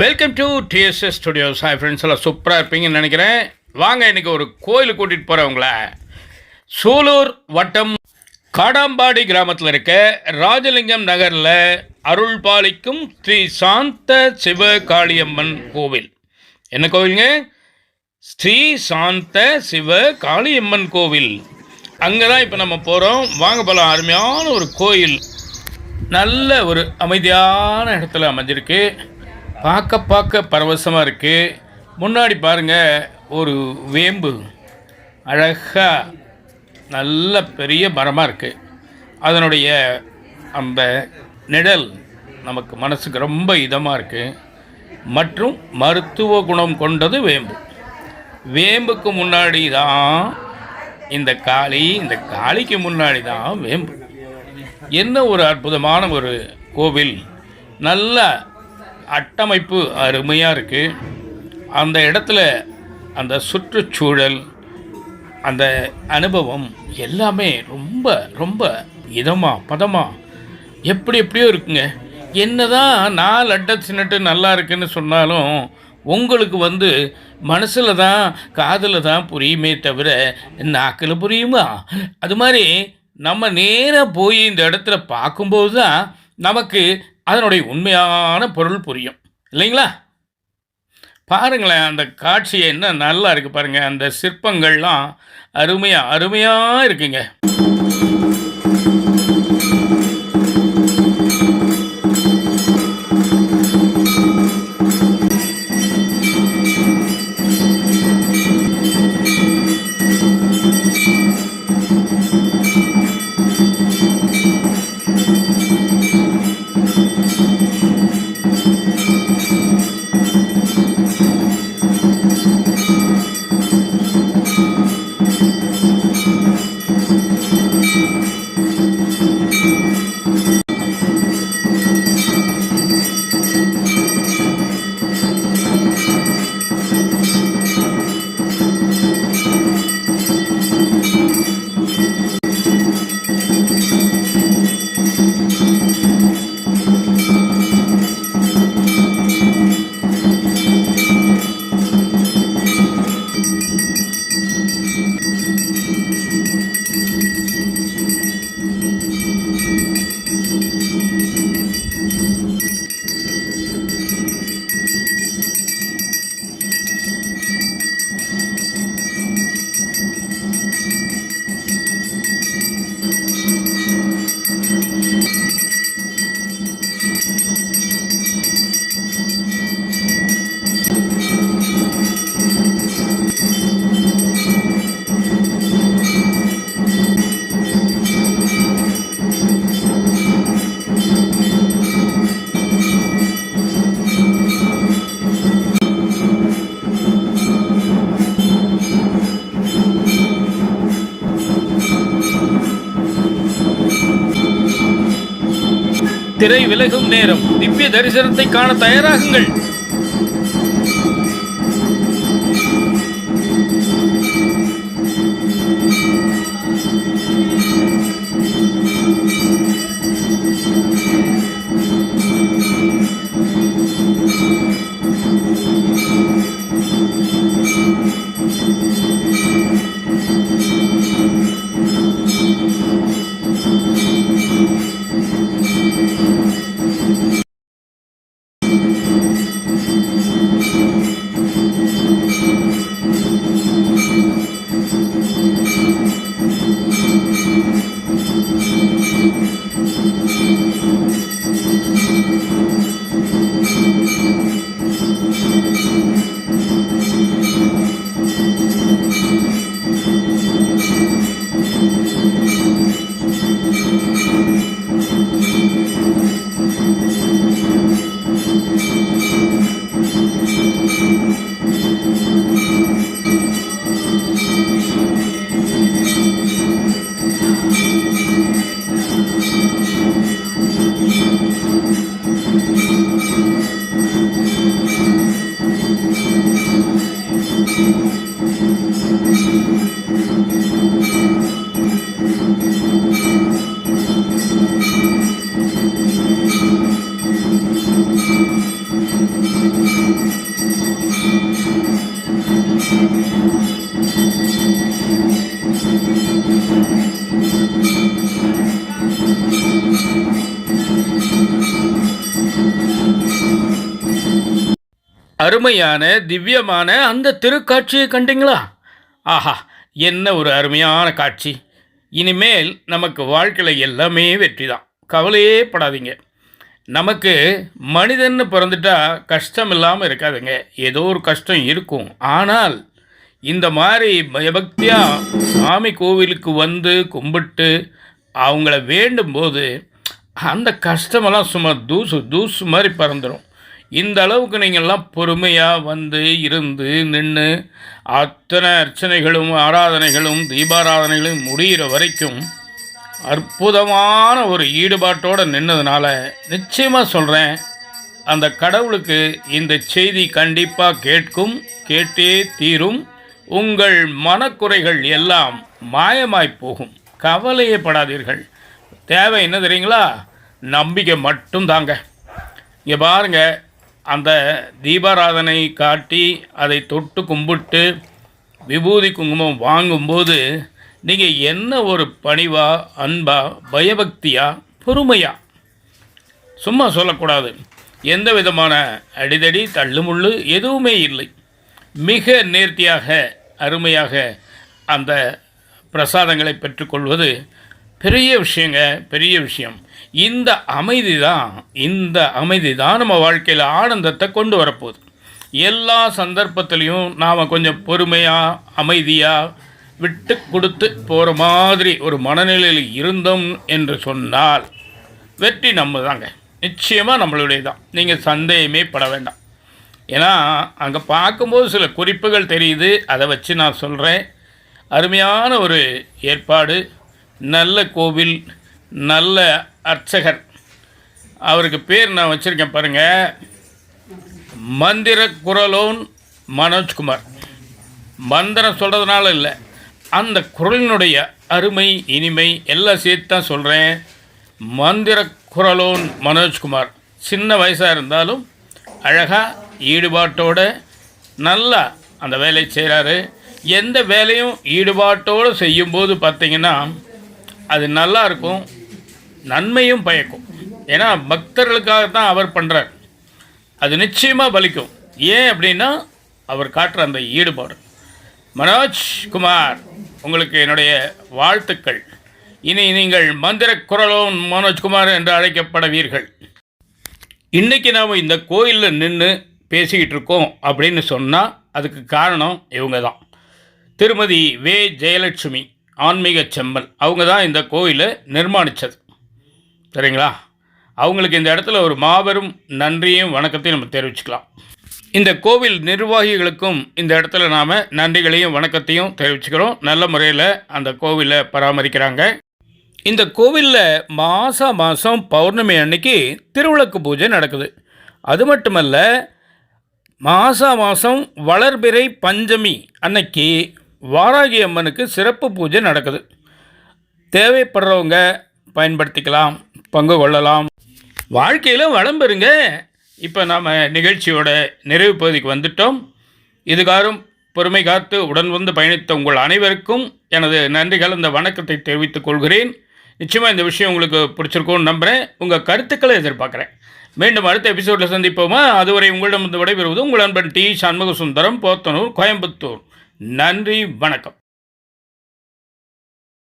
Welcome to TDS studios. Hi friends, எல்லாம் சூப்பராக இருப்பீங்கன்னு நினைக்கிறேன். வாங்க இன்றைக்கி ஒரு கோயிலுக்கு கூட்டிகிட்டு போகிறவங்கள சூலூர் வட்டம் காடாம்பாடி கிராமத்தில் இருக்க ராஜலிங்கம் நகரில் அருள் பாலிக்கும் ஸ்ரீ சாந்த சிவ காளியம்மன் கோவில். என்ன கோவிலுங்க? ஸ்ரீ சாந்த சிவ காளியம்மன் கோவில். அங்கே தான் இப்போ நம்ம போகிறோம். வாங்க போகலாம். அருமையான ஒரு கோயில், நல்ல ஒரு அமைதியான இடத்துல அமைஞ்சிருக்கு. பார்க்க பரவசமாக இருக்குது. முன்னாடி பாருங்கள், ஒரு வேம்பு அழகாக நல்ல பெரிய மரமாக இருக்குது. அதனுடைய அந்த நிழல் நமக்கு மனசுக்கு ரொம்ப இதமாக இருக்குது. மற்றும் மருத்துவ குணம் கொண்டது வேம்பு. வேம்புக்கு முன்னாடி தான் இந்த காளி, இந்த காளிக்கு முன்னாடி தான் வேம்பு. என்ன ஒரு அற்புதமான ஒரு கோவில். நல்ல அட்டமைப்பு அருமையாக இருக்குது. அந்த இடத்துல அந்த சுற்றுச்சூழல், அந்த அனுபவம் எல்லாமே ரொம்ப ரொம்ப இதமாக பதமாக எப்படியோ இருக்குங்க. என்ன தான் நான் லட்டு நல்லா இருக்குன்னு சொன்னாலும் உங்களுக்கு மனசில் தான் காதில் தான் புரியுமே தவிர நாக்கில் புரியுமா? அது மாதிரி நம்ம நேராக போய் இந்த இடத்துல பார்க்கும்போது தான் நமக்கு அதனுடைய உண்மையான பொருள் புரியும், இல்லைங்களா? பாருங்களேன், அந்த காட்சியை என்ன நல்லா இருக்குது பாருங்கள். அந்த சிற்பங்கள்லாம் அருமையாக இருக்குங்க. திரை விலகும் நேரம். திவ்ய தரிசனத்தை காண தயாராகுங்கள். அருமையான திவ்யமான அந்த திருக்காட்சியை கண்டீங்களா? ஆஹா, என்ன ஒரு அருமையான காட்சி! இனிமேல் நமக்கு வாழ்க்கையில் எல்லாமே வெற்றி தான். கவலையே படாதீங்க. நமக்கு மனிதன்னு பிறந்துட்டா கஷ்டம் இல்லாமல் இருக்காதுங்க. ஏதோ ஒரு கஷ்டம் இருக்கும். ஆனால் இந்த மாதிரி பயபக்தியாக சாமி கோவிலுக்கு வந்து கும்பிட்டு அவங்கள வேண்டும்போது அந்த கஷ்டமெல்லாம் சும்மா தூசு தூசு மாதிரி பறந்துடும். இந்த அளவுக்கு நீங்கள்லாம் பொறுமையாக வந்து இருந்து நின்று அத்தனை அர்ச்சனைகளும் ஆராதனைகளும் தீபாராதனைகளும் முடிகிற வரைக்கும் அற்புதமான ஒரு ஈடுபாட்டோடு நின்னதுனால நிச்சயமாக சொல்கிறேன், அந்த கடவுளுக்கு இந்த செய்தி கண்டிப்பாக கேட்கும், கேட்டே தீரும். உங்கள் மனக்குறைகள் எல்லாம் மாயமாய் போகும். கவலையே படாதீர்கள். தேவை என்ன தெரியுங்களா? நம்பிக்கை மட்டும் தாங்க. இங்கே பாருங்கள், அந்த தீபாராதனை காட்டி அதை தொட்டு கும்பிட்டு விபூதி குங்குமம் வாங்கும்போது நீங்கள் என்ன ஒரு பணிவா, அன்பா, பயபக்தியா, பொறுமையா, சும்மா சொல்லக்கூடாது, எந்த விதமான அடிதடி தள்ளுமுள்ளு எதுவுமே இல்லை. மிக நேர்த்தியாக அருமையாக அந்த பிரசாதங்களை பெற்றுக்கொள்வது பெரிய விஷயங்க, பெரிய விஷயம். இந்த அமைதி தான் நம்ம வாழ்க்கையில் ஆனந்தத்தை கொண்டு வரப்போகுது. எல்லா சந்தர்ப்பத்திலையும் நாம் கொஞ்சம் பொறுமையாக அமைதியாக விட்டு கொடுத்து போகிற மாதிரி ஒரு மனநிலையில் இருந்தோம் என்று சொன்னால் வெற்றி நம்ம தாங்க, நிச்சயமாக நம்மளுடைய தான். நீங்கள் சந்தேகமே பட வேண்டாம். ஏன்னா அங்கே பார்க்கும்போது சில குறிப்புகள் தெரியுது, அதை வச்சு நான் சொல்கிறேன். அருமையான ஒரு ஏற்பாடு, நல்ல கோவில், நல்ல அர்ச்சகர். அவருக்கு பேர் நான் வச்சுருக்கேன் பாருங்கள், மந்திர குரலோன் மனோஜ்குமார். மந்திரம் சொல்கிறதுனால இல்லை, அந்த குரலினுடைய அருமை இனிமை எல்லாம் சேர்த்து தான் சொல்கிறேன். மந்திர குரலோன் மனோஜ்குமார் சின்ன வயசாக இருந்தாலும் அழகாக ஈடுபாட்டோடு நல்லா அந்த வேலையை செய்கிறாரு. எந்த வேலையும் ஈடுபாட்டோடு செய்யும்போது பார்த்திங்கன்னா அது நல்லா இருக்கும், நன்மையும் பயக்கும். ஏன்னா பக்தர்களுக்காக தான் அவர் பண்ணுறார். அது நிச்சயமாக பலிக்கும். ஏன் அப்படின்னா அவர் காட்டுற அந்த ஈடுபாடு. மனோஜ்குமார், உங்களுக்கு என்னுடைய வாழ்த்துக்கள். இனி நீங்கள் மந்திர குரலோன் மனோஜ்குமார் என்று அழைக்கப்படுவீர்கள். இன்றைக்கி நாம் இந்த கோயிலில் நின்று பேசிக்கிட்டு இருக்கோம் அப்படின்னு சொன்னால் அதுக்கு காரணம் இவங்க தான். திருமதி வே ஜெயலட்சுமி ஆன்மீக செம்மல், அவங்க தான் இந்த கோயிலை நிர்மாணித்தது. சரிங்களா? அவங்களுக்கு இந்த இடத்துல ஒரு மாபெரும் நன்றியும் வணக்கத்தையும் நம்ம தெரிவிச்சுக்கலாம். இந்த கோவில் நிர்வாகிகளுக்கும் இந்த இடத்துல நாம் நன்றிகளையும் வணக்கத்தையும் தெரிவிச்சுக்கிறோம். நல்ல முறையில் அந்த கோவிலை பராமரிக்கிறாங்க. இந்த கோவிலில் மாதம் பௌர்ணமி அன்னைக்கு திருவிளக்கு பூஜை நடக்குது. அது மட்டுமல்ல, மாதம் வளர்பிறை பஞ்சமி அன்னைக்கு வாராகி அம்மனுக்கு சிறப்பு பூஜை நடக்குது. தேவைப்படுறவங்க பயன்படுத்திக்கலாம், பங்கு கொள்ளலாம், வாழ்க்கையில் வளம் பெறுங்க. இப்போ நாம் நிகழ்ச்சியோட நிறைவு பகுதிக்கு வந்துட்டோம். இதுகாரும் பொறுமை காத்து உடன் வந்து பயணித்த உங்கள் அனைவருக்கும் எனது நன்றி கலந்த வணக்கத்தை தெரிவித்துக் கொள்கிறேன். நிச்சயமாக இந்த விஷயம் உங்களுக்கு பிடிச்சிருக்கும்னு நம்புகிறேன். உங்கள் கருத்துக்களை எதிர்பார்க்குறேன். மீண்டும் அடுத்த எபிசோடில் சந்திப்போமா? அதுவரை உங்களிடம் விடைபெறுவது உங்கள் நண்பன் டி. சண்முக சுந்தரம், போத்தனூர், கோயம்புத்தூர். நன்றி, வணக்கம்.